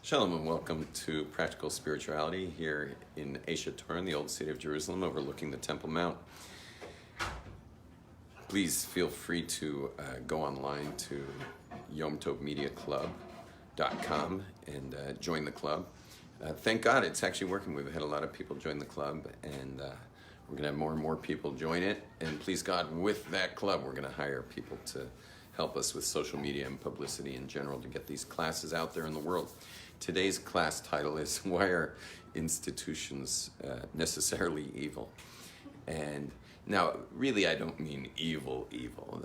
Shalom and welcome to Practical Spirituality here in Aish HaTorah in the old city of Jerusalem, overlooking the Temple Mount. Please feel free to go online to yomtovmediaclub.com and join the club. Thank God it's actually working. We've had a lot of people join the club, and we're going to have more and more people join it. And please God, with that club, we're going to hire people to help us with social media and publicity in general to get these classes out there in the world. Today's class title is Why Are Institutions Necessarily Evil? And now, really, I don't mean evil.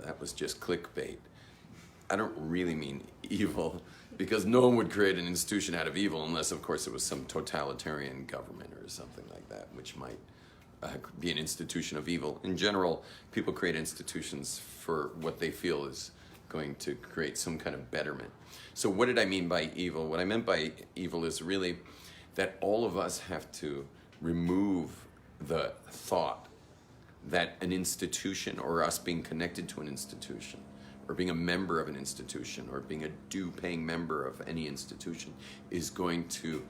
That was just clickbait. I don't really mean evil because no one would create an institution out of evil unless, of course, it was some totalitarian government or something like that, which might be an institution of evil. In general, people create institutions for what they feel is going to create some kind of betterment. So what did I mean by evil? What I meant by evil is really that all of us have to remove the thought that an institution, or us being connected to an institution, or being a member of an institution, or being a due-paying member of any institution, is going to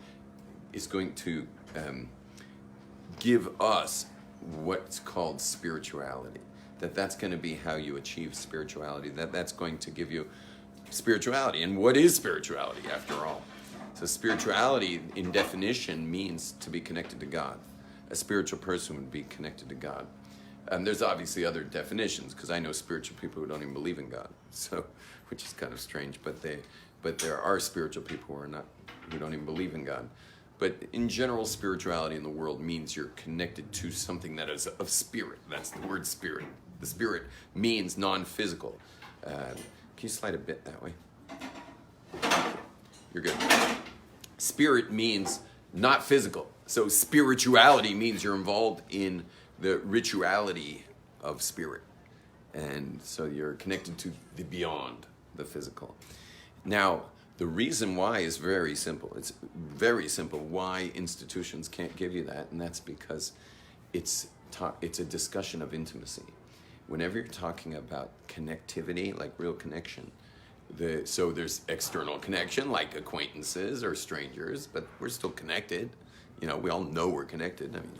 give us what's called spirituality. That's going to be how you achieve spirituality. That's going to give you spirituality. And what is spirituality, after all? So spirituality, in definition, means to be connected to God. A spiritual person would be connected to God. There's obviously other definitions, because I know spiritual people who don't even believe in God, so which is kind of strange. But there are spiritual people who don't even believe in God. But in general, spirituality in the world means you're connected to something that is of spirit. That's the word spirit. The spirit means non-physical. Can you slide a bit that way? You're good. Spirit means not physical. So spirituality means you're involved in the rituality of spirit. And so you're connected to the beyond the physical. Now, the reason why is very simple. It's very simple why institutions can't give you that, and that's because it's a discussion of intimacy. Whenever you're talking about connectivity, like real connection, so there's external connection, like acquaintances or strangers, but we're still connected. You know, we all know we're connected. I mean,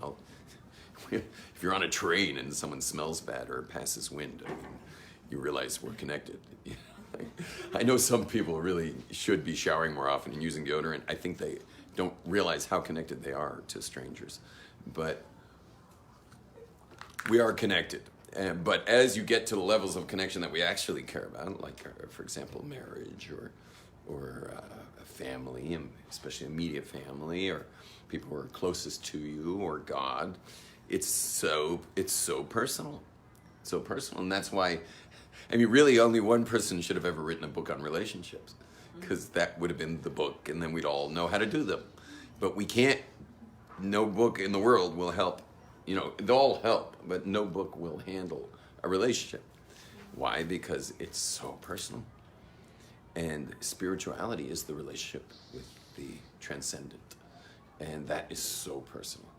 if you're on a train and someone smells bad or passes wind, I mean, you realize we're connected. I know some people really should be showering more often and using deodorant. I think they don't realize how connected they are to strangers. But we are connected. But as you get to the levels of connection that we actually care about, like, for example, marriage or a family, and especially a immediate family, or people who are closest to you, or God, it's so personal. So personal. And that's why, I mean, really only one person should have ever written a book on relationships, because that would have been the book, and then we'd all know how to do them. But we can't, no book in the world will help. You know, they'll all help, but no book will handle a relationship. Why? Because it's so personal. And spirituality is the relationship with the transcendent. And that is so personal.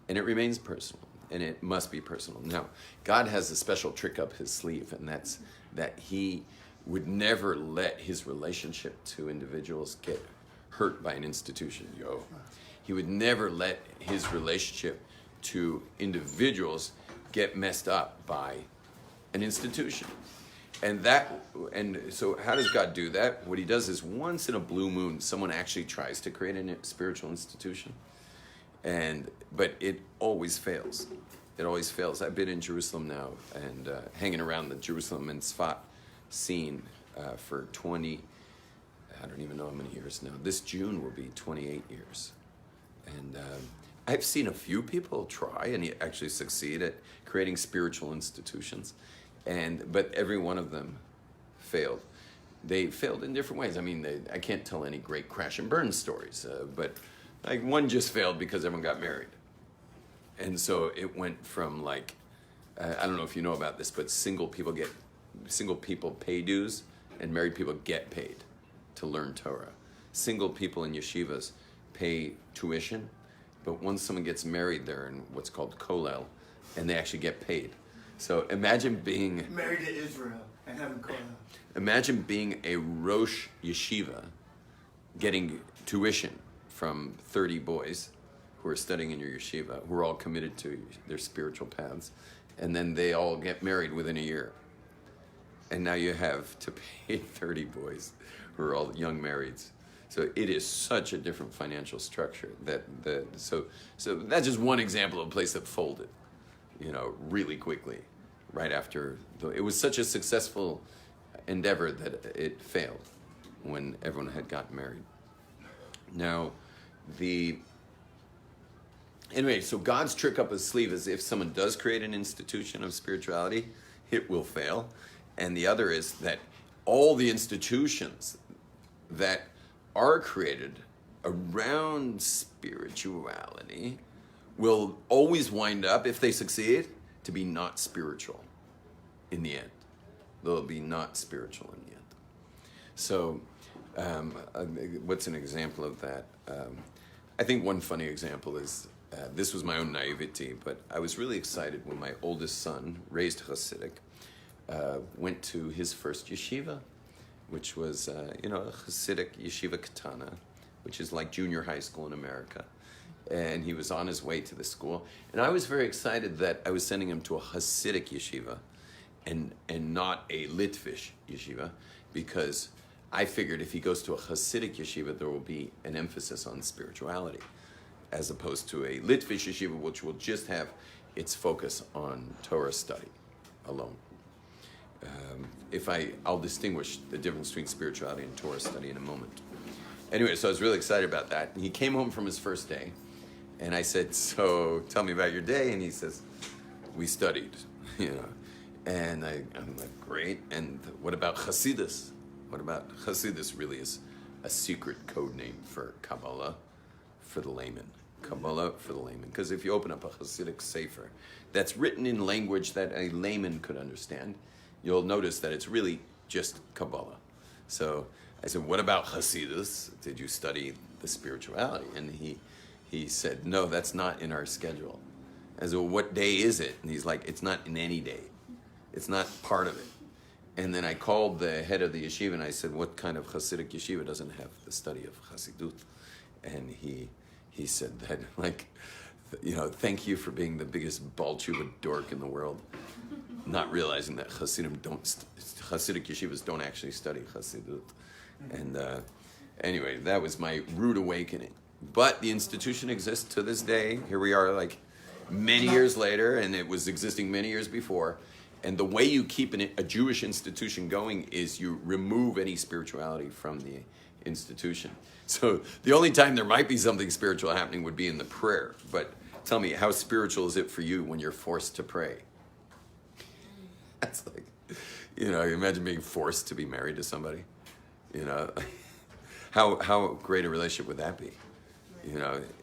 And it remains personal. And it must be personal. Now, God has a special trick up his sleeve, and that's that he would never let his relationship to individuals get hurt by an institution. He would never let his relationship to individuals get messed up by an institution. And so how does God do that? What he does is, once in a blue moon, someone actually tries to create a spiritual institution. But it always fails. It always fails. I've been in Jerusalem now and hanging around the Jerusalem and Sfat scene for I don't even know how many years now. This June will be 28 years. And I've seen a few people try and actually succeed at creating spiritual institutions, but every one of them failed. They failed in different ways. I mean, I can't tell any great crash and burn stories, but like one just failed because everyone got married. And so it went from I don't know if you know about this, but single people pay dues and married people get paid to learn Torah. Single people in yeshivas pay tuition, but once someone gets married, they're in what's called kollel, and they actually get paid. So imagine being married to Israel and having kollel. Imagine being a Rosh Yeshiva getting tuition from 30 boys who are studying in your yeshiva, who are all committed to their spiritual paths, and then they all get married within a year. And now you have to pay 30 boys who are all young marrieds. So it is such a different financial structure so that's just one example of a place that folded, really quickly, right after it was such a successful endeavor that it failed when everyone had gotten married. Now, so God's trick up his sleeve is if someone does create an institution of spirituality, it will fail. And the other is that all the institutions that are created around spirituality will always wind up, if they succeed, to be not spiritual in the end. They'll be not spiritual in the end. So, what's an example of that? I think one funny example is, this was my own naivety, but I was really excited when my oldest son, raised Hasidic, went to his first yeshiva, which was, a Hasidic yeshiva katana, which is like junior high school in America. And he was on his way to the school. And I was very excited that I was sending him to a Hasidic yeshiva and not a Litvish yeshiva, because I figured if he goes to a Hasidic yeshiva, there will be an emphasis on spirituality, as opposed to a Litvish yeshiva, which will just have its focus on Torah study alone. I'll distinguish the difference between spirituality and Torah study in a moment. Anyway, so I was really excited about that. And he came home from his first day, and I said, so tell me about your day. And he says, we studied, And I'm like, great. And what about Hasidus? What about Hasidus? Really is a secret code name for Kabbalah for the layman. Kabbalah for the layman. Because if you open up a Hasidic sefer that's written in language that a layman could understand, you'll notice that it's really just Kabbalah. So I said, what about Hasidus? Did you study the spirituality? And he said, no, that's not in our schedule. I said, well, what day is it? And he's like, it's not in any day. It's not part of it. And then I called the head of the yeshiva and I said, what kind of Hasidic yeshiva doesn't have the study of Hasidut? And he said that, thank you for being the biggest Balchuba dork in the world, not realizing that Hasidic yeshivas don't actually study Hasidut. And anyway, that was my rude awakening. But the institution exists to this day. Here we are, many years later, and it was existing many years before. And the way you keep a Jewish institution going is you remove any spirituality from the institution. So the only time there might be something spiritual happening would be in the prayer. But tell me, how spiritual is it for you when you're forced to pray? That's imagine being forced to be married to somebody. How great a relationship would that be?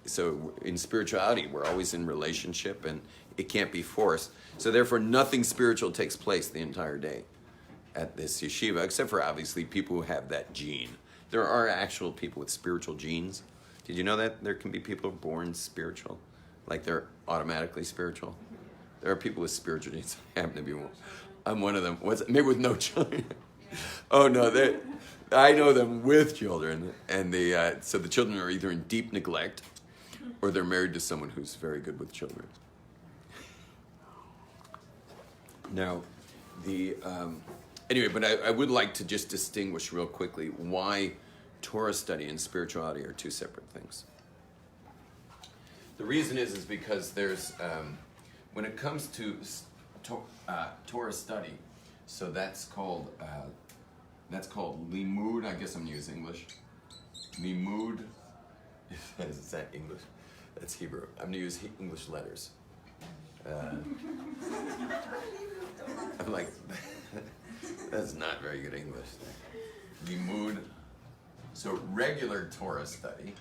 So in spirituality, we're always in relationship and it can't be forced. So therefore, nothing spiritual takes place the entire day at this yeshiva, except for obviously people who have that gene. There are actual people with spiritual genes. Did you know that there can be people born spiritual? They're automatically spiritual? There are people with spiritual genes. I happen to be one. I'm one of them. Maybe with no children. Oh no, I know them with children, and so the children are either in deep neglect, or they're married to someone who's very good with children. Now, anyway, but I would like to just distinguish real quickly why Torah study and spirituality are two separate things. The reason is because there's, when it comes to Torah study, so that's called limud. I guess I'm going to use English. Limud. Is that English? That's Hebrew. I'm going to use English letters. I'm like, that's not very good English. Limud. So regular Torah study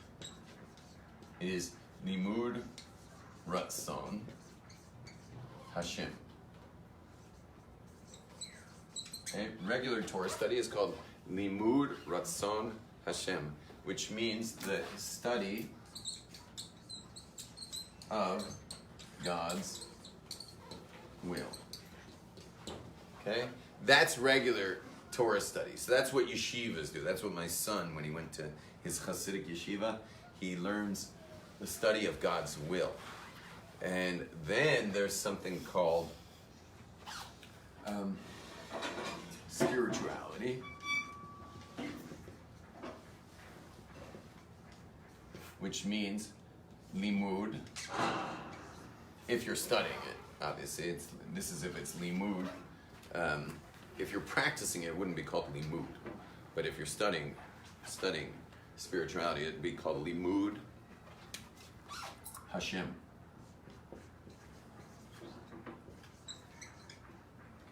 is limud ratzon Hashem. Okay? Regular Torah study is called limud ratzon Hashem, which means the study of God's will. Okay? That's regular Torah study. So that's what yeshivas do. That's what my son, when he went to his Hasidic yeshiva, he learns the study of God's will. And then there's something called spirituality, which means limud. If you're studying it, obviously, this is if it's limud. If you're practicing it, it wouldn't be called limud. But if you're studying spirituality, it'd be called limud Hashem.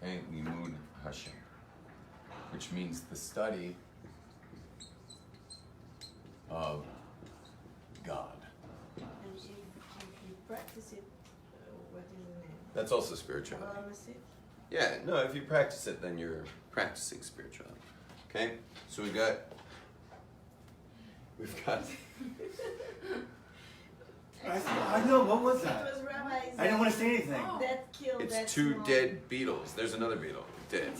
Okay, limud Hashem, which means the study of God. And if you practice it, what is the name? That's also spirituality. Pharmacy? Yeah, no, if you practice it, then you're practicing spirituality. Okay, so we've got. I know, what was It that? was rabbis I didn't want to say anything. that killed that It's two small- dead beetles. There's another beetle, dead.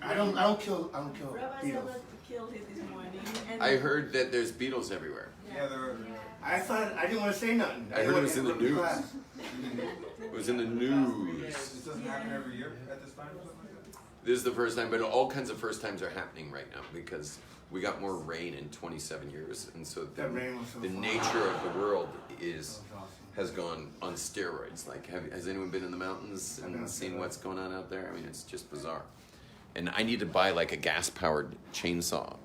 I don't kill Rabbi beetles. killed it this morning. And I heard that there's beetles everywhere. Yeah, there are. I thought I didn't want to say nothing. I heard it was in the didn't want to news. class. It was in the news. This doesn't happen every year at this time or something like that? This is the first time, but all kinds of first times are happening right now because we got more rain in 27 years, and so That rain was so the fun. nature of the world That was awesome. has gone on steroids. Like, has anyone been in the mountains I've and been seen on what's going on out there? I mean, it's just bizarre. And I need to buy like a gas-powered chainsaw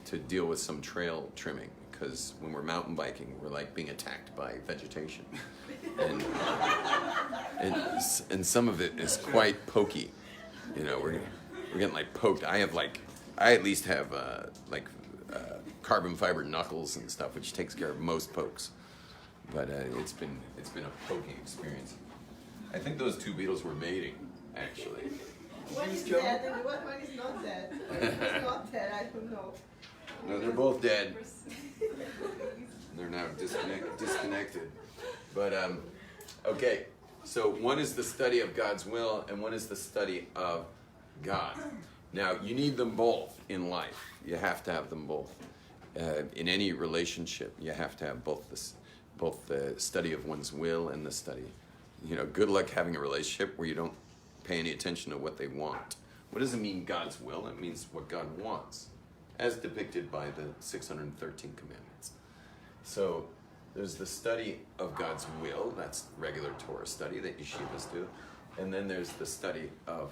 to deal with some trail trimming because when we're mountain biking, we're like being attacked by vegetation, and some of it is quite pokey. You know, we're getting like poked. I at least have carbon fiber knuckles and stuff, which takes care of most pokes. But it's been a poking experience. I think those two beetles were mating, actually. What is that and what one is not that? It's not that, I don't know. No, they're both dead. They're now disconnected. But okay, so one is the study of God's will, and one is the study of God. Now, you need them both in life. You have to have them both. In any relationship, you have to have both the study of one's will and the study. You know, good luck having a relationship where you don't pay any attention to what they want. What does it mean, God's will? It means what God wants, as depicted by the 613 commandments. So there's the study of God's will. That's regular Torah study that yeshivas do. And then there's the study of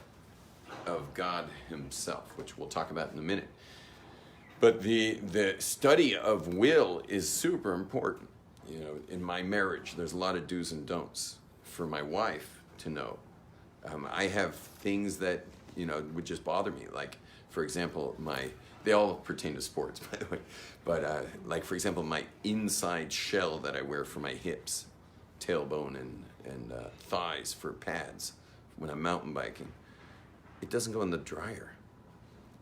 God himself, which we'll talk about in a minute. But the study of will is super important. You know, in my marriage, there's a lot of do's and don'ts for my wife to know. I have things that, you know, would just bother me. Like, for example, they all pertain to sports, by the way. But like, for example, my inside shell that I wear for my hips, tailbone and thighs for pads when I'm mountain biking, it doesn't go in the dryer.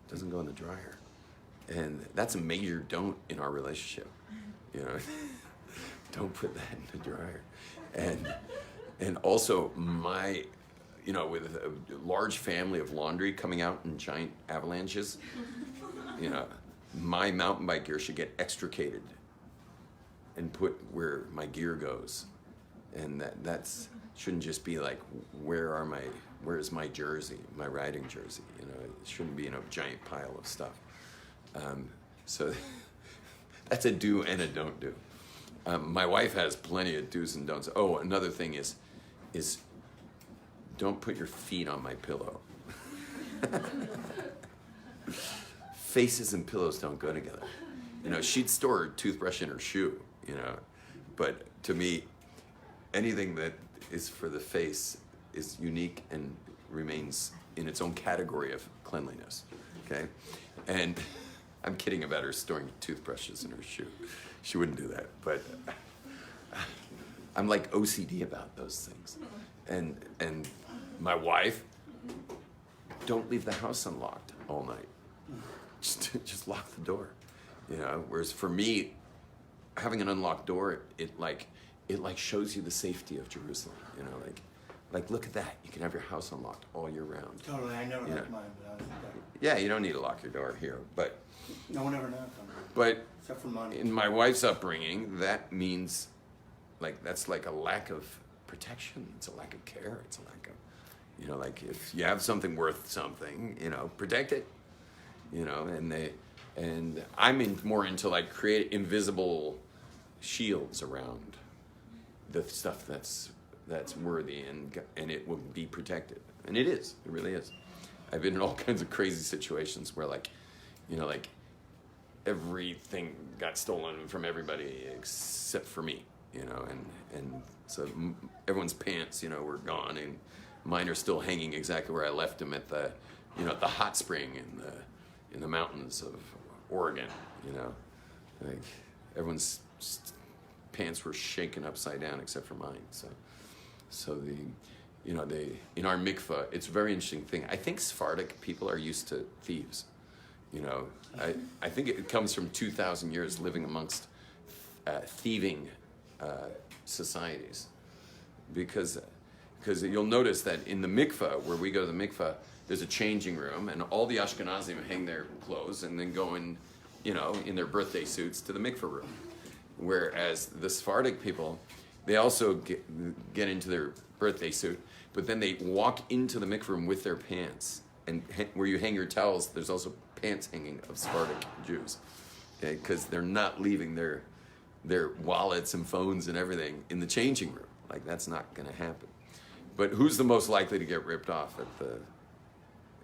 It doesn't go in the dryer. And that's a major don't in our relationship. You know, don't put that in the dryer. And also you know, with a large family of laundry coming out in giant avalanches, you know, my mountain bike gear should get extricated and put where my gear goes. And that's shouldn't just be like, where's my jersey, my riding jersey? You know, it shouldn't be in a giant pile of stuff. So that's a do and a don't do. My wife has plenty of do's and don'ts. Oh, another thing is don't put your feet on my pillow. Faces and pillows don't go together. You know, she'd store her toothbrush in her shoe, you know, but to me, anything that is for the face is unique and remains in its own category of cleanliness, okay? And I'm kidding about her storing toothbrushes in her shoe. She wouldn't do that, but I'm like OCD about those things. And my wife, don't leave the house unlocked all night. Just lock the door, you know? Whereas for me, having an unlocked door, it shows you the safety of Jerusalem, you know? Like, Like, look at that. You can have your house unlocked all year round. Totally, I never Yeah. liked mine, but I was like, Yeah, you don't need to lock your door here. But no one ever knocked on it, but except for money. in my wife's upbringing, that means, like, that's like a lack of protection. It's a lack of care. It's a lack of, you know, like if you have something worth something, you know, protect it. You know, and I'm more into like create invisible shields around the stuff that's worthy and it will be protected. And it is. It really is. I've been in all kinds of crazy situations where, like, you know, like everything got stolen from everybody except for me, you know, and so everyone's pants, you know, were gone, and mine are still hanging exactly where I left them at the, you know, at the hot spring in the mountains of Oregon, you know, like everyone's pants were shaken upside down except for mine. So the, you know, in our mikveh, it's a very interesting thing. I think Sephardic people are used to thieves. You know, I think it comes from 2,000 years living amongst thieving societies, because you'll notice that in the mikveh, where we go to the mikveh, there's a changing room, and all the Ashkenazim hang their clothes and then go in, you know, in their birthday suits to the mikveh room. Whereas the Sephardic people, they also get into their birthday suit, but then they walk into the mikveh room with their pants. And where you hang your towels, there's also pants hanging of Sephardic Jews, because they're not leaving their wallets and phones and everything in the changing room. Like, that's not going to happen. But who's the most likely to get ripped off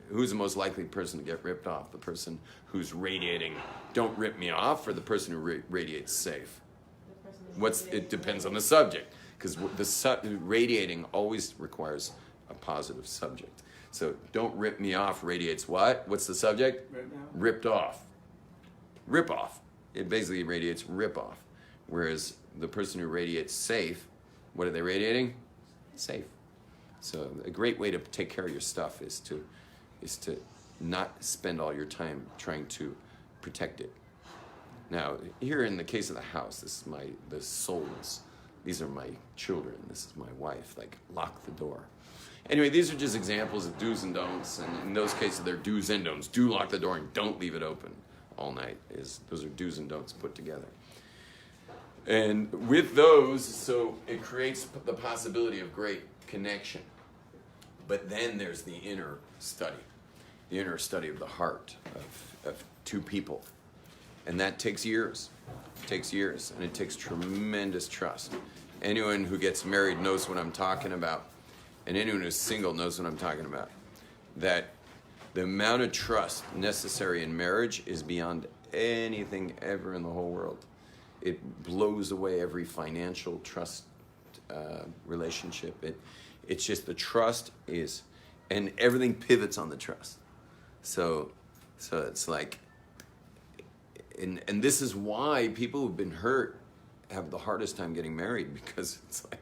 who's the most likely person to get ripped off? The person who's radiating, "Don't rip me off," or the person who radiates safe? It depends on the subject, because radiating always requires a positive subject. So "don't rip me off" radiates what? What's the subject? Ripped off. Rip off. It basically radiates rip off. Whereas the person who radiates safe, what are they radiating? Safe. So a great way to take care of your stuff is to not spend all your time trying to protect it. Now, here in the case of the house, this is the souls. These are my children. This is my wife. Like, lock the door. Anyway, these are just examples of do's and don'ts, and in those cases, they're do's and don'ts. Do lock the door and don't leave it open all night. Those are do's and don'ts put together. And with those, so it creates the possibility of great connection. But then there's the inner study of the heart of two people. And that takes years. It takes years, and it takes tremendous trust. Anyone who gets married knows what I'm talking about. And anyone who's single knows what I'm talking about. That the amount of trust necessary in marriage is beyond anything ever in the whole world. It blows away every financial trust relationship. It's just the trust is, and everything pivots on the trust. So it's like, and this is why people who've been hurt have the hardest time getting married, because it's like,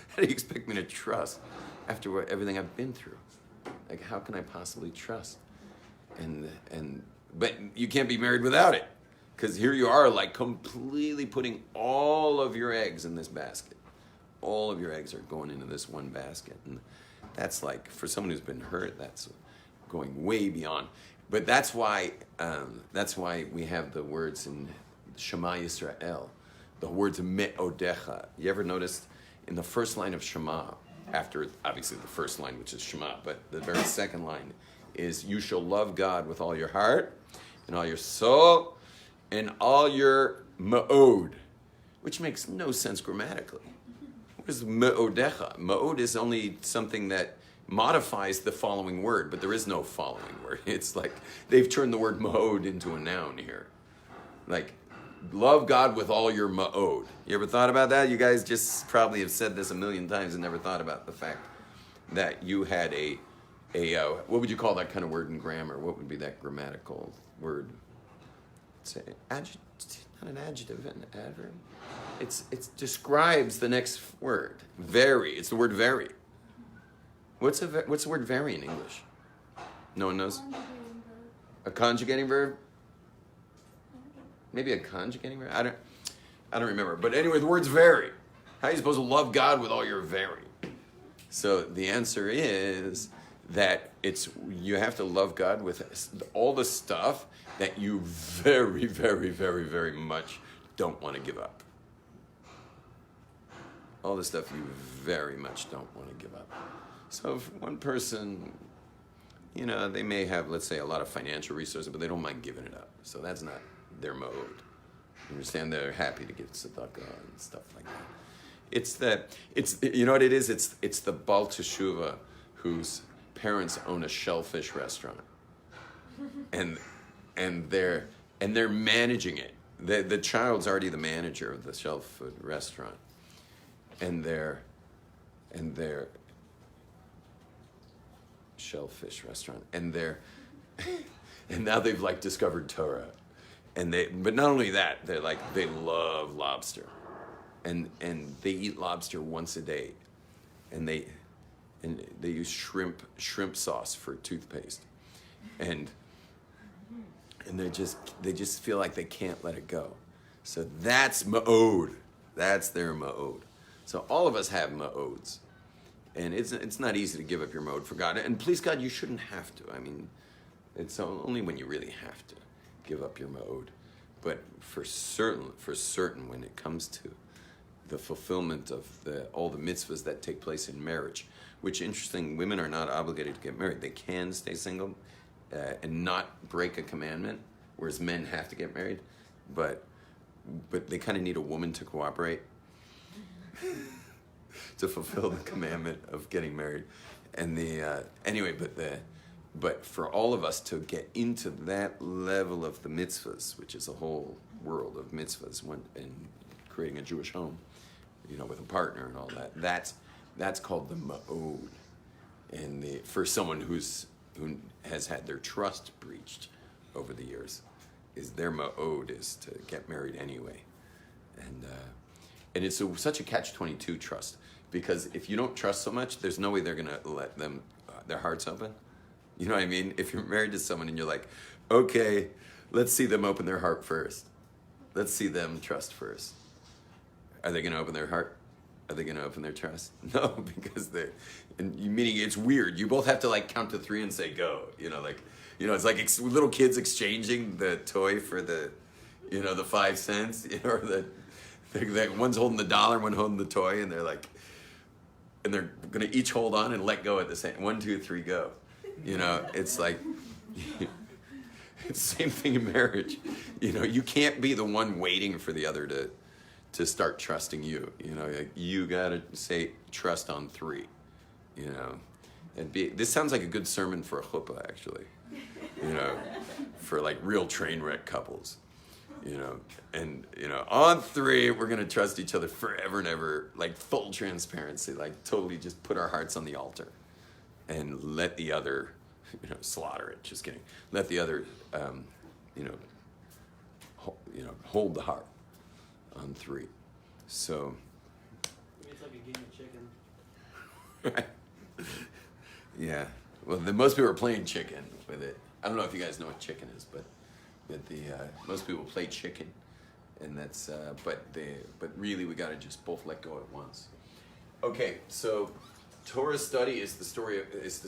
how do you expect me to trust after everything I've been through? Like, how can I possibly trust? But you can't be married without it, because here you are, like, completely putting all of your eggs in this basket. All of your eggs are going into this one basket, and that's like, for someone who's been hurt, that's going way beyond. But that's why we have the words in Shema Yisrael, the words me'odecha. You ever noticed in the first line of Shema, after obviously the first line, which is Shema, but the very second line is, "You shall love God with all your heart and all your soul and all your ma'od," which makes no sense grammatically. What is me'odecha? Ma'od is only something that modifies the following word, but there is no following word. It's like they've turned the word ma'od into a noun here. Like, love God with all your ma'od. You ever thought about that? You guys just probably have said this a million times and never thought about the fact that you had a what would you call that kind of word in grammar? What would be that grammatical word? It's not an adjective, an adverb. It describes the next word. Vary. It's the word vary. What's the word vary in English? No one knows? A conjugating verb? Maybe a conjugating verb? I don't remember. But anyway, the words vary. How are you supposed to love God with all your very? So the answer is that you have to love God with all the stuff that you very, very, very, very much don't want to give up. All the stuff you very much don't want to give up. So if one person, they may have, let's say, a lot of financial resources, but they don't mind giving it up. So that's not their mode. You understand? They're happy to give tzedakah and stuff like that. You know what it is? It's the Baal Teshuvah whose parents own a shellfish restaurant, and they're managing it. The child's already the manager of the shellfish restaurant, and they're shellfish restaurant, and now they've like discovered Torah, but not only that, they love lobster, and they eat lobster once a day, and they use shrimp sauce for toothpaste, and they just feel like they can't let it go. So that's ma'od. That's their ma'od. So all of us have ma'ods. And it's not easy to give up your ma'od for God. And please God, you shouldn't have to. I mean, it's only when you really have to give up your ma'od. But for certain, when it comes to the fulfillment of all the mitzvahs that take place in marriage, which, interesting, women are not obligated to get married. They can stay single and not break a commandment, whereas men have to get married. But they kind of need a woman to cooperate to fulfill the commandment of getting married. And but for all of us to get into that level of the mitzvahs, which is a whole world of mitzvahs, and creating a Jewish home, with a partner and all that, that's called the ma'od. And for someone who has had their trust breached over the years, their ma'od is to get married anyway. And it's such a catch-22 trust, because if you don't trust so much, there's no way they're going to let their hearts open. You know what I mean? If you're married to someone and you're like, okay, let's see them open their heart first. Let's see them trust first. Are they going to open their heart? Are they going to open their trust? No, because meaning it's weird. You both have to count to 3 and say go. It's like little kids exchanging the toy for the 5 cents. Or one's holding the dollar, one holding the toy, and they're going to each hold on and let go at the same. 1, 2, 3, go. It's like it's the same thing in marriage. You can't be the one waiting for the other to start trusting you. You gotta say trust on 3. This sounds like a good sermon for a chuppah, actually. For real train wreck couples. On 3 we're gonna trust each other forever and ever, full transparency, totally just put our hearts on the altar, and let the other, slaughter it. Just kidding. Let the other, hold the heart. On 3. So It's like a game of chicken. yeah. Well, most people are playing chicken with it. I don't know if you guys know what chicken is, but most people play chicken, and that's but really we got to just both let go at once. Okay, so Torah study is the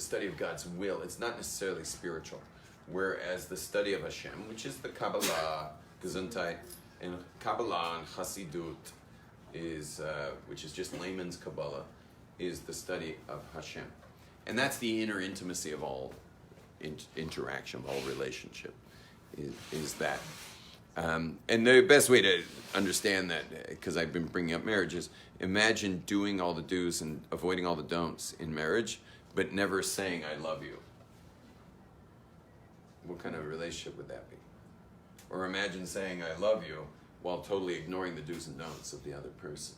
study of God's will. It's not necessarily spiritual, whereas the study of Hashem, which is the Kabbalah, Gesundheit, and Kabbalah and Hasidut which is just layman's Kabbalah, is the study of Hashem. And that's the inner intimacy of all interaction, of all relationship, is that. And the best way to understand that, because I've been bringing up marriages, imagine doing all the do's and avoiding all the don'ts in marriage, but never saying I love you. What kind of relationship would that be? Or imagine saying I love you while totally ignoring the do's and don'ts of the other person.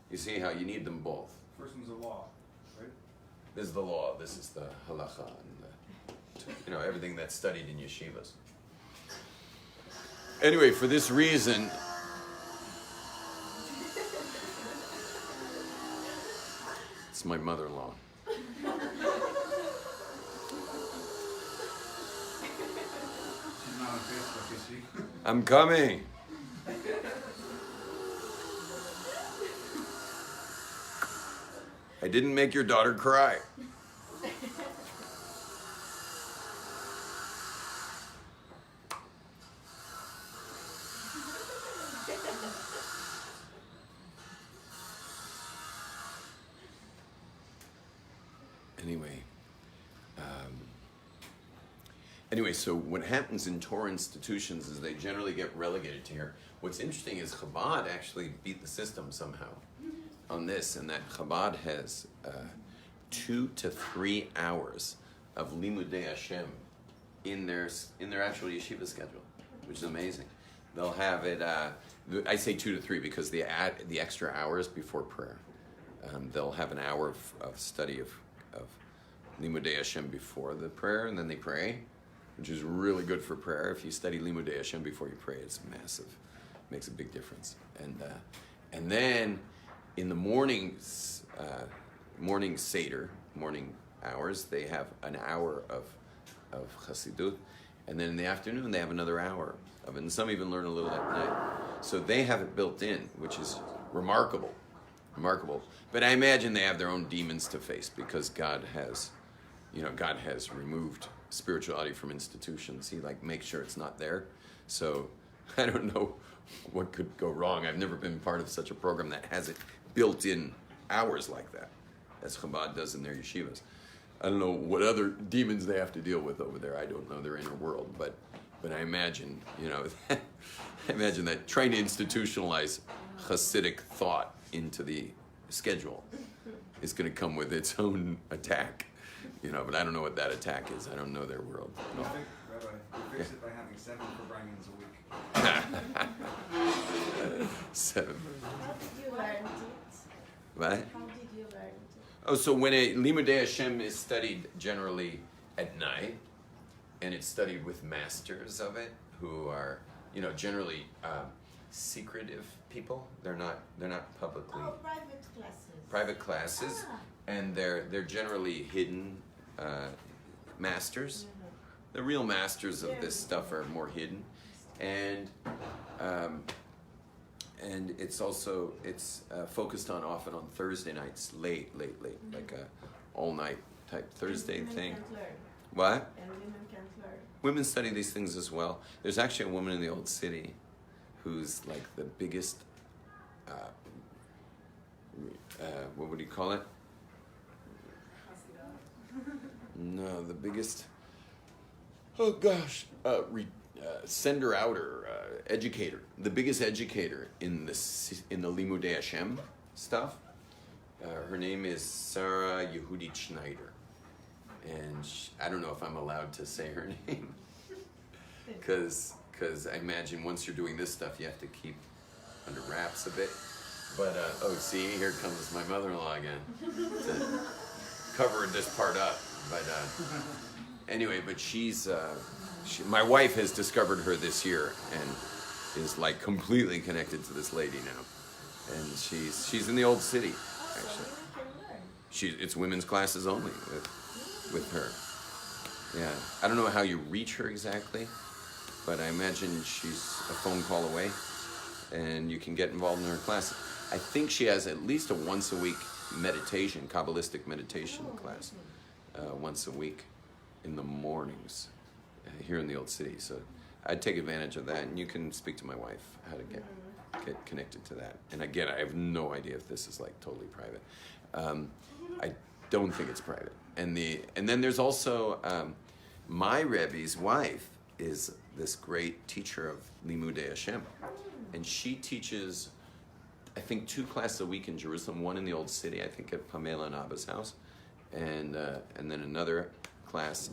You see how you need them both. First one's the law, right? This is the law, this is the halacha, and everything that's studied in yeshivas. Anyway, for this reason, it's my mother-in-law. She's not on Facebook, is she? I'm coming. I didn't make your daughter cry. Anyway, so what happens in Torah institutions is they generally get relegated to here. What's interesting is Chabad actually beat the system somehow on this, and that Chabad has 2 to 3 hours of Limudei Hashem in their actual yeshiva schedule, which is amazing. They'll have it. I say 2 to 3 because the extra hours before prayer. They'll have an hour of study of Limudei Hashem before the prayer, and then they pray, which is really good for prayer. If you study Limudei Hashem before you pray, it's massive. Makes a big difference. And then in the morning Seder, morning hours, they have an hour of Chassidut, and then in the afternoon they have another hour of it, and some even learn a little at night. So they have it built in, which is remarkable. But I imagine they have their own demons to face because God has removed spirituality from institutions. He makes sure it's not there. So I don't know what could go wrong. I've never been part of such a program that has it built in hours like that, as Chabad does in their yeshivas. I don't know what other demons they have to deal with over there. I don't know their inner world, but I imagine, I imagine that trying to institutionalize Hasidic thought into the schedule is going to come with its own attack, but I don't know what that attack is. I don't know their world. I think, Rabbi, you fix it by having 7 Farbrengens a week. 7. How did you learn it? What? How did you learn it? Oh, so when a Limudei Hashem is studied generally at night, and it's studied with masters of it, who are, generally secretive people. They're not publicly. Oh, private classes. Private classes, and they're generally hidden masters. The real masters of this stuff are more hidden, and it's also focused on often on Thursday nights, late, like a all night type Thursday Women thing. can't learn. What? And women can't learn. Women study these things as well. There's actually a woman in the old city who's like the biggest. What would you call it? No, the biggest. Oh gosh, sender out or educator. The biggest educator in the Limudei Hashem stuff. Her name is Sarah Yehudit Schneider, and I don't know if I'm allowed to say her name, because I imagine once you're doing this stuff, you have to keep under wraps a bit. But see, here comes my mother-in-law again to cover this part up. But anyway, but my wife has discovered her this year and is like completely connected to this lady now, and she's in the old city actually. So women can learn. It's women's classes only with her. Yeah, I don't know how you reach her exactly, but I imagine she's a phone call away, and you can get involved in her classes. I think she has at least a once a week meditation, Kabbalistic meditation class, once a week in the mornings here in the old city. So I'd take advantage of that, and you can speak to my wife how to get connected to that. And again, I have no idea if this is like totally private. I don't think it's private. And then there's also my Rebbe's wife is this great teacher of Limudei Hashem, and she teaches, I think, 2 classes a week in Jerusalem. One in the old city, I think, at Pamela and Abba's house, and then another class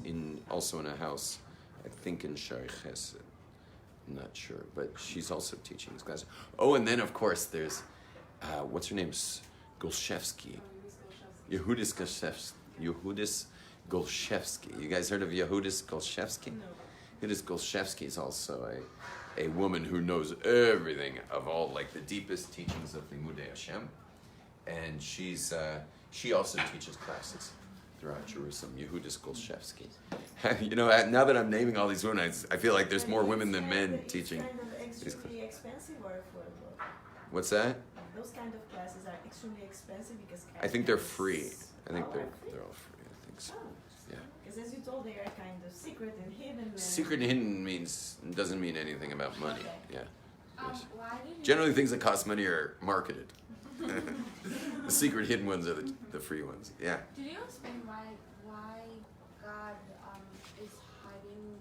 also in a house, I think, in Shari Chesed. I'm not sure, but she's also teaching this class. Oh, and then of course there's what's her name? Golshevsky. Yehudis Golshevsky. Yehudis Golshevsky. You guys heard of Yehudis Golshevsky? No. Yehudis Golshevsky is also a woman who knows everything of all, like, the deepest teachings of Limudei Hashem, and she also teaches classes throughout Jerusalem. Yehudis Golshevsky. Now that I'm naming all these women, I feel like there's more women than men teaching. It's kind of expensive or affordable? What's that? Those kind of classes are extremely expensive because I think they're Catholics- free. I think Oh, they're free? they're all free. I think so. Oh. Yeah. Because as you told, they are kind of secret and hidden. And Secret and hidden doesn't mean anything about money. Okay. Yeah. Yes. Why did you Generally, things that cost money are marketed. The secret hidden ones are the free ones. Yeah. Did you explain why God is hiding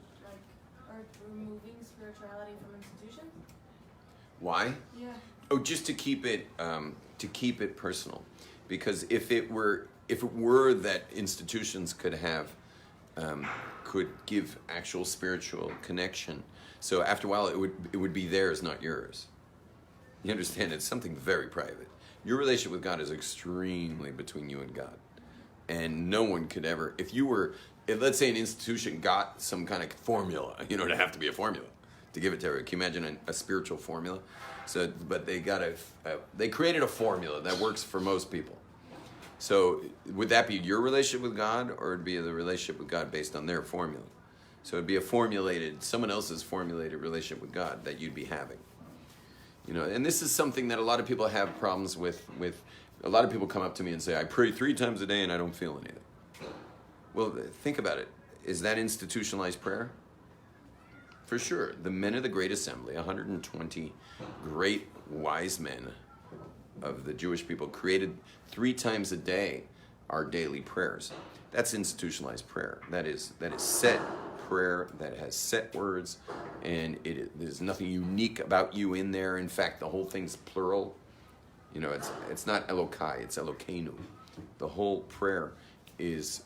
or removing spirituality from institutions? Why? Yeah. Oh, just to keep it personal, because if it were that institutions could give actual spiritual connection, so after a while it would be theirs, not yours. You understand? It's something very private. Your relationship with God is extremely between you and God, and no one could ever. If let's say an institution got some kind of formula, it'd have to be a formula to give it to her. Can you imagine a spiritual formula? So, but they created a formula that works for most people. So, would that be your relationship with God, or would it be the relationship with God based on their formula? So, it'd be someone else's formulated relationship with God that you'd be having. And this is something that a lot of people have problems with. A lot of people come up to me and say, "I pray 3 times a day and I don't feel anything." Well, think about it. Is that institutionalized prayer? For sure. The men of the Great Assembly, 120 great wise men of the Jewish people, created 3 times a day our daily prayers. That's institutionalized prayer. That is set prayer that has set words, and there's nothing unique about you in there. In fact, the whole thing's plural. It's not Elokai, it's Elokeinu. The whole prayer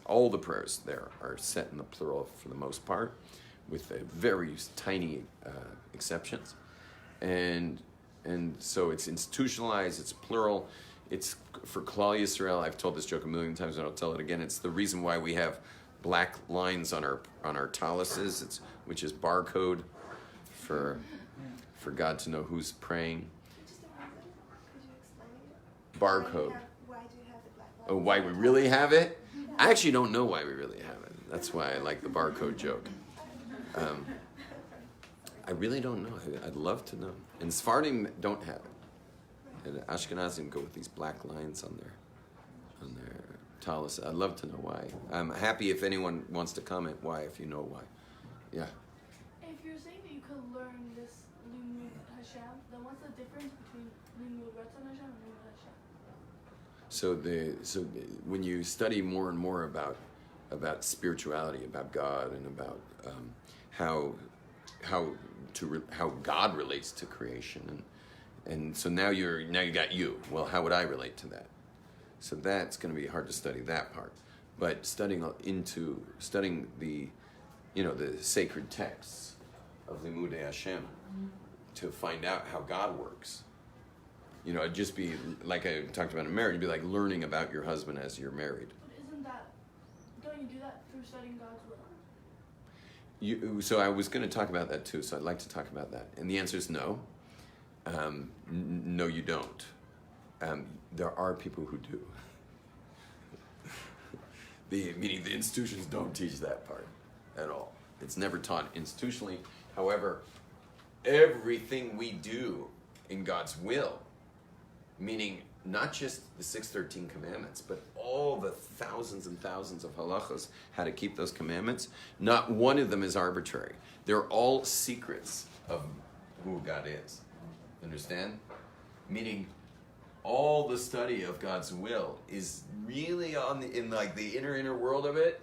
all the prayers there are set in the plural for the most part, with very tiny exceptions, and so it's institutionalized. It's plural. It's for Klal Yisrael. I've told this joke a million times, and I'll tell it again. It's the reason why we have black lines on our taluses, which is barcode for God to know who's praying. Just a reason. Could you explain it? Barcode. Why do you have the black lines? Oh, why we really have it? I actually don't know why we really have it. That's why I like the barcode joke. I really don't know. I'd love to know. And Sephardim don't have it. And Ashkenazim go with these black lines on their talus. I'd love to know why. I'm happy if anyone wants to comment why, if you know why. Yeah. If you're saying that you could learn this Limud Hashem, then what's the difference between Limud Ratzon Hashem and Limud Hashem? So when you study more and more about spirituality, about God, and about how God relates to creation, and so now you got you. Well, how would I relate to that? So that's going to be hard to study that part. But studying the the sacred texts of Limudei Hashem to find out how God works. It'd just be like I talked about in marriage. It'd be like learning about your husband as you're married. But don't you do that through studying God's will? So I was going to talk about that too. So I'd like to talk about that. And the answer is no. No, you don't. There are people who do. Meaning the institutions don't teach that part at all. It's never taught institutionally. However, everything we do in God's will, meaning not just the 613 commandments, but all the thousands and thousands of halachas, how to keep those commandments, not one of them is arbitrary. They're all secrets of who God is. Understand? Meaning all the study of God's will is really in the inner world of it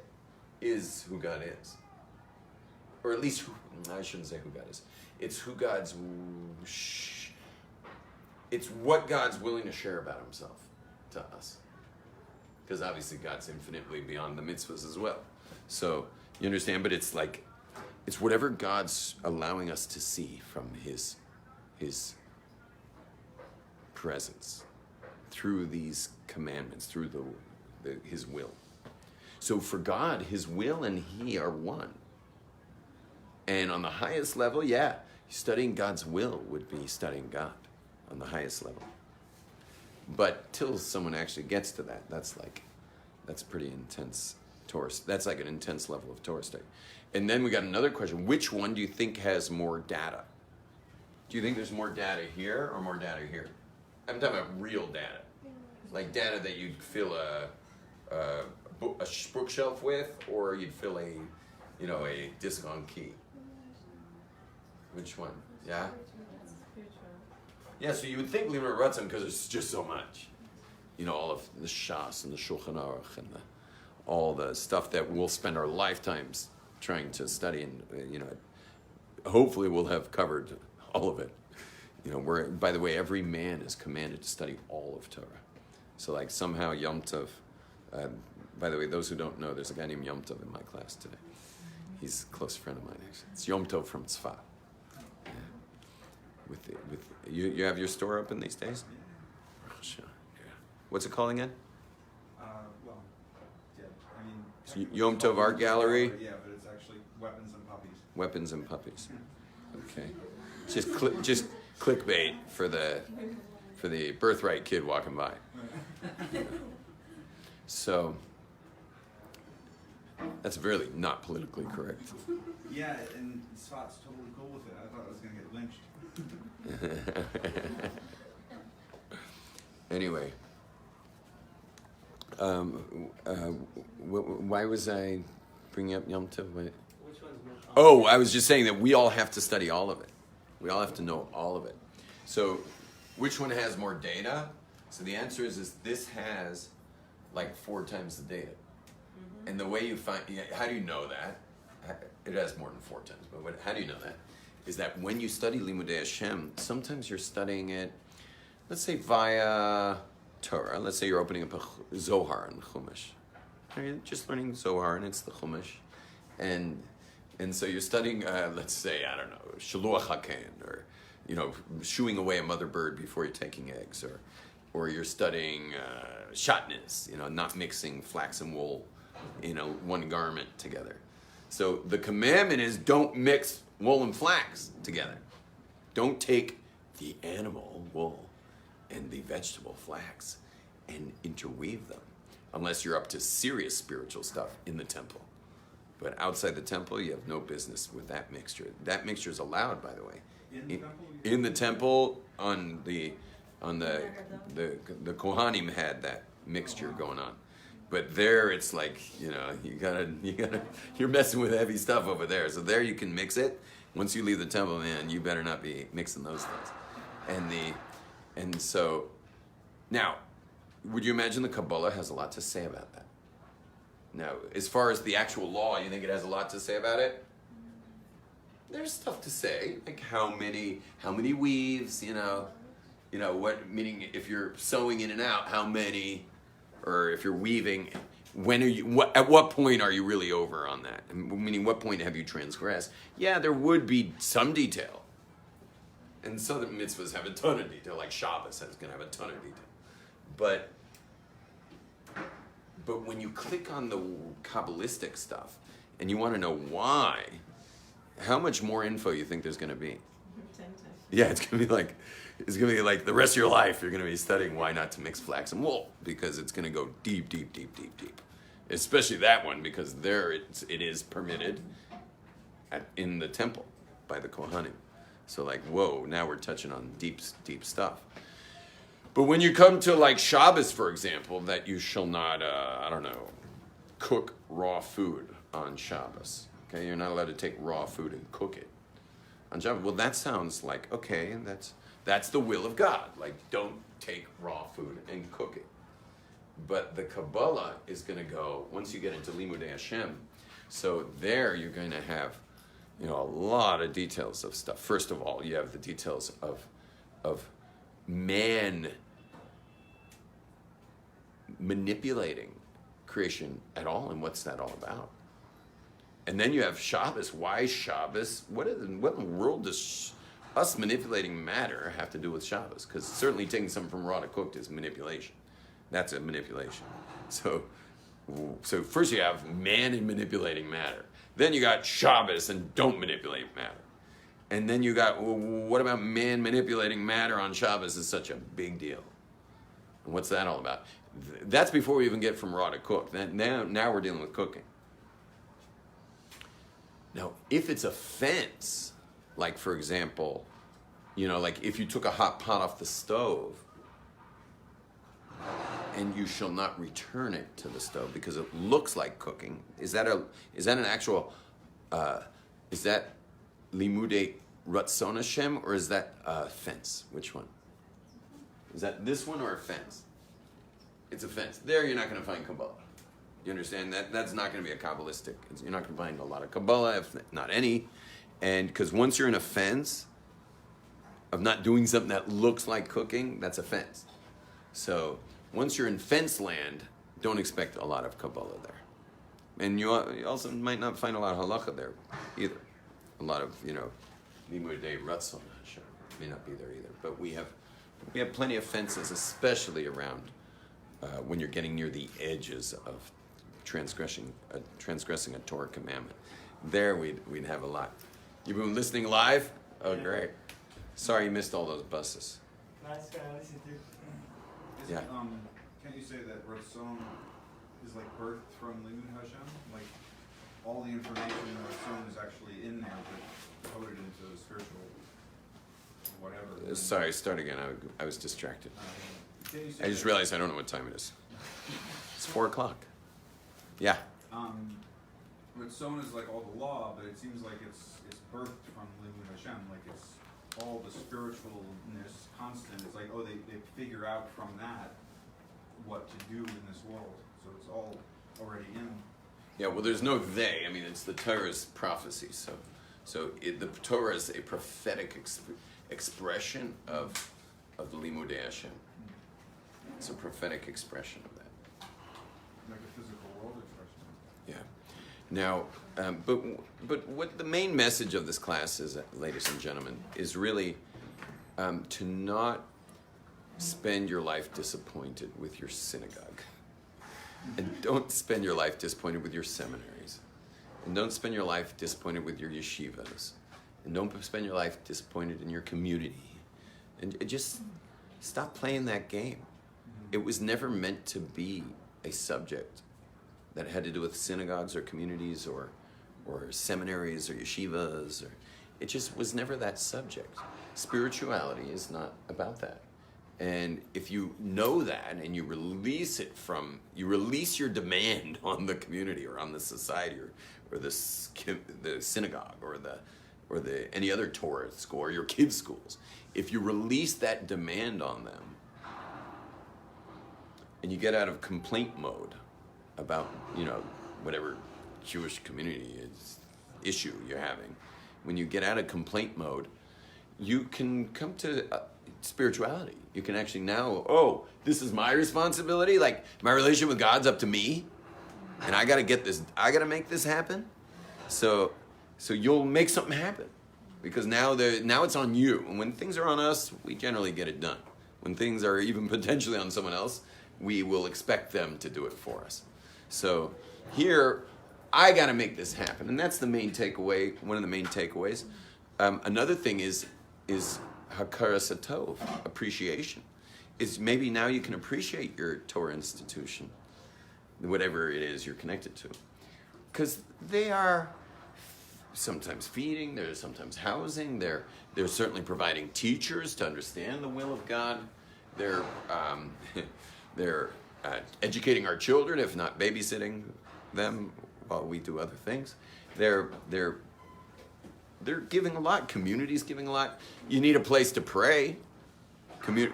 is who God is. Or at least, I shouldn't say who God is. It's who it's what God's willing to share about himself to us. Because obviously God's infinitely beyond the mitzvahs as well. So, you understand? But it's whatever God's allowing us to see from his presence through these commandments, through his will. So for God, his will and he are one. And on the highest level, studying God's will would be studying God on the highest level. But till someone actually gets to that, that's pretty intense Torah. That's like an intense level of Torah study. And then we got another question. Which one do you think has more data? Do you think there's more data here or more data here? I'm talking about real data, like data that you'd fill a bookshelf with, or you'd fill a disc on key. Which one? Yeah. Yeah. So you would think Limud Ratzon because there's just so much. All of the Shas and the Shulchan Aruch and all the stuff that we'll spend our lifetimes trying to study, and hopefully we'll have covered all of it. By the way, every man is commanded to study all of Torah. So like somehow Yom Tov, by the way, those who don't know, there's a guy named Yom Tov in my class today. He's a close friend of mine, actually. It's Yom Tov from Tzfat. Yeah. With you have your store open these days? Yeah. What's it called again? Well, yeah, I mean... Yom Tov Art Gallery? Yeah, but it's actually Weapons and Puppies. Weapons and Puppies. Okay. Just clickbait for the birthright kid walking by. So that's really not politically correct. Yeah, and Scott's totally cool with it. I thought I was going to get lynched. Anyway, why was I bringing up Yom Tov? Which one's more Oh, I was just saying that we all have to study all of it. We all have to know all of it. So, which one has more data? So the answer is this has like 4 times the data. Mm-hmm. And the way you find, how do you know that? It has more than 4 times, but how do you know that? Is that when you study Limudei Hashem, sometimes you're studying it, let's say via Torah. Let's say you're opening up a Zohar and Chumash. You're just learning Zohar and it's the Chumash. And so you're studying, let's say, I don't know, Shaluach HaKen, or, shooing away a mother bird before you're taking eggs, or you're studying Shatnez, not mixing flax and wool in one garment together. So the commandment is don't mix wool and flax together. Don't take the animal wool and the vegetable flax and interweave them, unless you're up to serious spiritual stuff in the temple. But outside the temple, you have no business with that mixture. That mixture is allowed, by the way. In the temple, the Kohanim had that mixture going on. But there, it's like, you're messing with heavy stuff over there. So there you can mix it. Once you leave the temple, man, you better not be mixing those things. And so, now, would you imagine the Kabbalah has a lot to say about that? Now, as far as the actual law, you think it has a lot to say about it? There's stuff to say, like how many weaves, what, meaning if you're sewing in and out, how many, or if you're weaving, at what point are you really over on that? Meaning, what point have you transgressed? Yeah, there would be some detail. And some of the mitzvahs have a ton of detail, like Shabbos is going to have a ton of detail. But when you click on the Kabbalistic stuff and you want to know why, how much more info you think there's going to be? 10 times. Yeah, it's going to be like the rest of your life you're going to be studying why not to mix flax and wool, because it's going to go deep, deep, deep, deep, deep. Especially that one, because there it is permitted in the temple by the Kohanim. So like, whoa, now we're touching on deep, deep stuff. But when you come to like Shabbos, for example, that you shall not, cook raw food on Shabbos. Okay, you're not allowed to take raw food and cook it on Shabbos. Well, that sounds like, okay, that's the will of God. Like, don't take raw food and cook it. But the Kabbalah is going to go, once you get into Limudei Hashem, so there you're going to have, a lot of details of stuff. First of all, you have the details of man manipulating creation at all, and what's that all about? And then you have Shabbos. Why Shabbos? What in the world does us manipulating matter have to do with Shabbos? Because certainly taking something from raw to cooked is manipulation. That's a manipulation. So first you have man and manipulating matter. Then you got Shabbos and don't manipulate matter. And then you got, what about man manipulating matter on Shabbos is such a big deal? And what's that all about? That's before we even get from raw to cooked. Now we're dealing with cooking. Now, if it's a fence, like for example, like if you took a hot pot off the stove, and you shall not return it to the stove because it looks like cooking. Is that an actual? Is that limude ratzon Hashem, or is that fence? Which one? Is that this one or a fence? It's a fence. There, you're not going to find Kabbalah. You understand that? That's not going to be a Kabbalistic. You're not going to find a lot of Kabbalah, if not any. And because once you're in a fence of not doing something that looks like cooking, that's a fence. So once you're in fence land, don't expect a lot of Kabbalah there. And you also might not find a lot of halacha there either. A lot of, limudei ratzon Hashem may not be there either. But we have plenty of fences, especially around when you're getting near the edges of transgressing a Torah commandment. There we'd have a lot. You've been listening live? Oh, great. Sorry you missed all those buses. Nice guy, listen to. Yeah. Can't you say that Ratzon is like birthed from Limud Hashem? Like all the information in Ratzon is actually in there, but coded into spiritual whatever. Sorry, start again. I was distracted. Can you say I just that- realized I don't know what time it is. It's 4:00. Yeah. Ratzon is like all the law, but it seems like it's birthed from Limud Hashem. Like it's all the spiritualness constant. It's like, they figure out from that what to do in this world. So it's all already in. Yeah, well, there's no they. I mean, it's the Torah's prophecy. So the Torah is a prophetic expression of the Limudei Hashem. It's a prophetic expression of that. Like a physical world expression. Yeah. Now, but what the main message of this class is, ladies and gentlemen, is really to not spend your life disappointed with your synagogue. And don't spend your life disappointed with your seminaries. And don't spend your life disappointed with your yeshivas. And don't spend your life disappointed in your community. And just stop playing that game. It was never meant to be a subject that had to do with synagogues or communities or seminaries or yeshivas. It just was never that subject. Spirituality is not about that. And if you know that and you release your demand on the community or on the society or the synagogue or the any other Torah school or your kids' schools, if you release that demand on them and you get out of complaint mode about, whatever Jewish community issue you're having, when you get out of complaint mode, you can come to spirituality. You can actually now, this is my responsibility. Like my relationship with God's up to me, and I got to get this. I got to make this happen. So you'll make something happen, because now it's on you. And when things are on us, we generally get it done. When things are even potentially on someone else, we will expect them to do it for us. So here, I got to make this happen, and that's the main takeaway. One of the main takeaways. Another thing is hakaras hatov, appreciation. Is maybe now you can appreciate your Torah institution, whatever it is you're connected to, because they are sometimes feeding, they're sometimes housing, they're certainly providing teachers to understand the will of God. They're educating our children, if not babysitting them while we do other things. They're giving a lot. Community's giving a lot. You need a place to pray.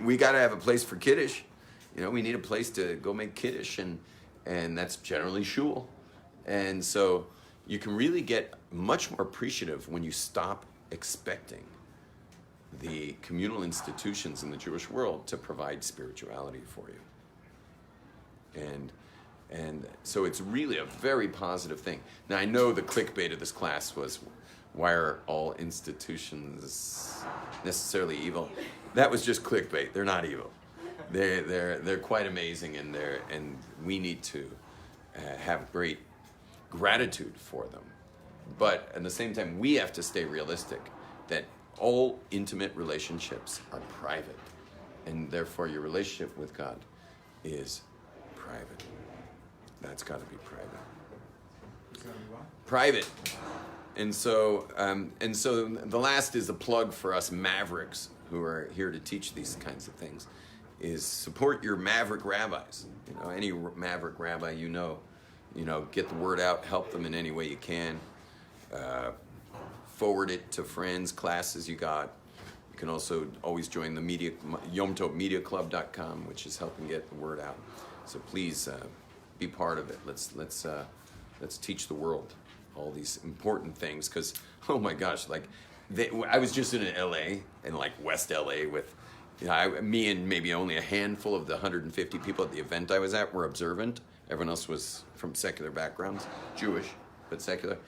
We got to have a place for Kiddush. We need a place to go make Kiddush, and that's generally shul. And so you can really get much more appreciative when you stop expecting the communal institutions in the Jewish world to provide spirituality for you. And so it's really a very positive thing. Now, I know the clickbait of this class was, why are all institutions necessarily evil? That was just clickbait. They're not evil. They're quite amazing, and we need to have great gratitude for them. But at the same time, we have to stay realistic that all intimate relationships are private, and therefore your relationship with God is private. That's got to be private. It's gotta be what? Private. And so the last is a plug for us mavericks who are here to teach these kinds of things is support your maverick rabbis. You know, any maverick rabbi you know, get the word out, help them in any way you can. Forward it to friends, classes you got. You can also always join the media, YomTovMediaClub.com, which is helping get the word out. So please be part of it. Let's teach the world all these important things. Because oh my gosh, like I was just in LA, in like West LA, with me and maybe only a handful of the 150 people at the event I was at were observant. Everyone else was from secular backgrounds, Jewish but secular.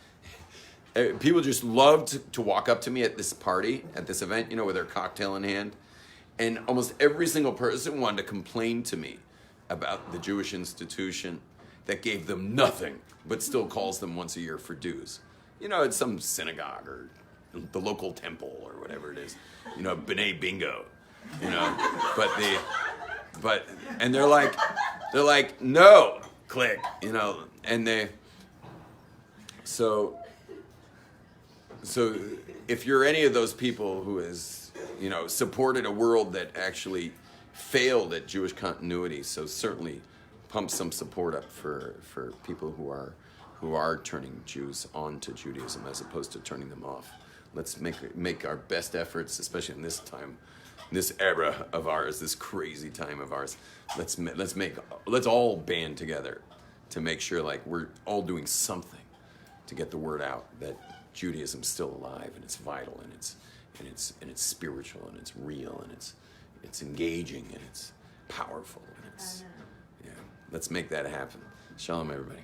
People just loved to walk up to me at this party, at this event, with their cocktail in hand. And almost every single person wanted to complain to me about the Jewish institution that gave them nothing, but still calls them once a year for dues. It's some synagogue or the local temple or whatever it is. B'nai Bingo. And they're like, no, click, and they, so if you're any of those people who has, supported a world that actually failed at Jewish continuity, so certainly pump some support up for people who are turning Jews on to Judaism as opposed to turning them off. Let's make our best efforts, especially in this time, this era of ours, this crazy time of ours. Let's all band together to make sure like we're all doing something to get the word out that Judaism's still alive and it's vital and it's spiritual and it's real and it's engaging and it's powerful and it's let's make that happen. Shalom, everybody.